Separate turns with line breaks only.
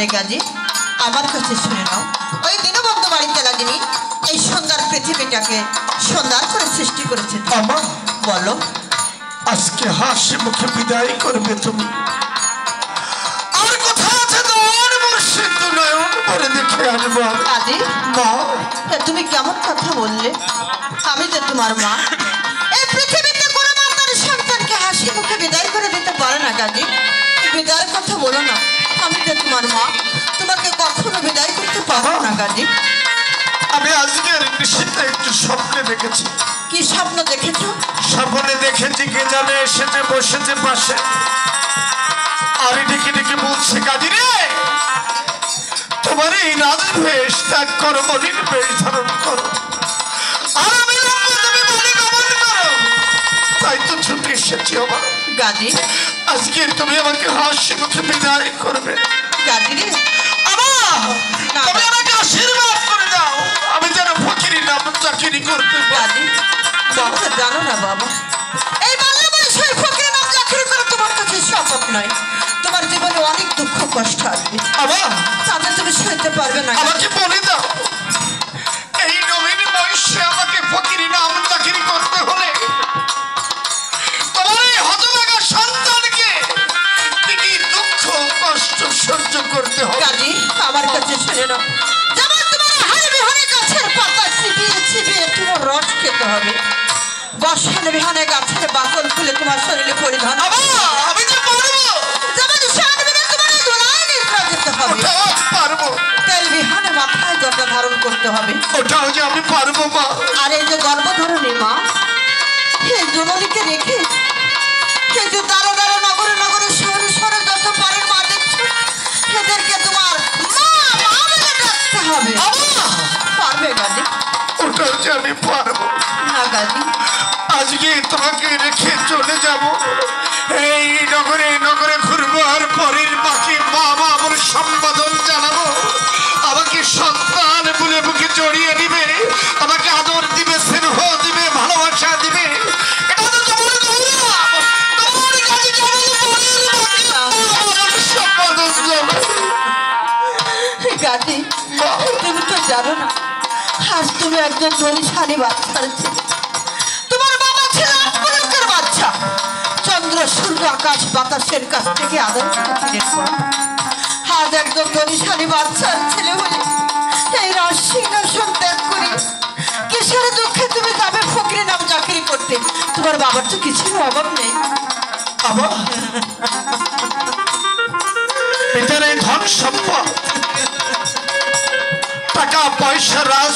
আরে গাজী আমার কাছে শুনে নাও, ওই দীনবন্ধু বাড়িতে লাগেনি এই সুন্দর পৃথিবীটাকে সুন্দর করে সৃষ্টি করেছে।
আমার
বলো
আজকে হাসি মুখে বিদায় করবে তুমি, আর কথা আছে তোমার মুর্শিদ নয়ন ভরে দেখে আসবো।
গাজী
মা
তুমি কেমন কথা বললে? আমি যে তোমার মা, এই পৃথিবীতে কোনো মা তার সন্তানকে হাসি মুখে বিদায় করে দিতে পারে না। গাজী বিদায়ের কথা বলো না, আমি যে তোমার মা, তোমাকে কখনো বিদায় করতে পারবো না। গাজী
আমি আজকের নিশীথে একটু স্বপ্নে দেখেছি।
কি স্বপ্ন দেখেছো?
স্বপ্নে দেখেছি কে জানে এসেছে বসেছে পাশে, আর ডেকে ডেকে বলছে গাজী রে তোমার এই রাজবেশ ত্যাগ করো, মলিন বেশ ধারণ করো, আর আমি তুমি বলি গমন করো। তাই তো ছুটে এসেছি আমার।
গাজী
আজকে তুমি আমাকে হাসি মুখে বিদায় করবে।
গাজী রে
তুমি আমাকে আশীর্বাদ করে দাও, আমি যেন ফকিরি নাম চাকরি করতে পারি।
গাজী তুমি তো জানো না বাবা, এই বাংলা বয়সে ফকির নাম চাকরি করে তোমার কাছে সম্ভব নয়। তোমার জীবনে অনেক দুঃখ কষ্ট আসবে,
আবার
তাতে তুমি সইতে পারবে না।
আমাকে বলে দাও এই নবীন বয়সে আমাকে ফকিরি নাম চাকরি করতে হলে তোমার এই হতভাগা সন্তানকে কি দুঃখ কষ্ট সহ্য করতে হবে।
গাজী আমার কাছে শুনে নাও, যেমন তোমার হাড়ি বিহানে গাছের পাতা চিবিয়ে চিবিয়ে তোমার রস খেতে হবে, বর্ষার বিহানে গাছের বাকল খুলে তোমার শরীরে পরিধান
আমি যে পারবো,
যেমন শান বিহানে তোমার ধুলায় নিদ্রা যেতে হবে,
ওটাও পারবো,
তেল বিহানে মাথায় জটা ধারণ করতে হবে,
ওটাও যে আমি পারবো মা।
আর এই যে গর্ভধারণী মা, এই জননীকে রেখে এই যে দাঁড়া দাঁড়া নগরে নগরে শহরে শহরে যত পারের মা দেখছো, এদেরকে তোমার মা মা বলে ডাকতে হবে। পারবে গাজী?
ওটাও যে আমি পারবো।
না গাজী
আজকে তোমাকে রেখে চলে যাব, এই নগরে নগরে ঘুরবো, আর পরের মাকে মা মা বলে সম্বোধন জানাবো, আমাকে সন্তান বলে বুকে জড়িয়ে দিবে, আমাকে আদর দিবে, স্নেহ দিবে, ভালোবাসা দিবে। এটা তো তোমার গৌরব, তোমার কাছে যেমন পরের মাকে আমার সম্বোধন জানাবো।
গাজী তুমি তো জানো না, আজ তুমি একজন ধনীশালী বাচ্চার ছেলে, তোমার বাবা ছিল অপরকের বাচ্চা, চন্দ্র সূর্য আকাশ বাতাসের কাছ থেকে আদর করেছিলেন। আজ একজন ধনীশালী বাচ্চার ছেলে হয়ে এই রাজসিংহাসন ত্যাগ করে কিসের দুঃখে তুমি যাবে ফকিরের নাম চাকরি করতে? তোমার বাবার তো কিছুর অভাব নেই।
আমার পিতার এই ধন সম্পদ, টাকা পয়সা, রাজ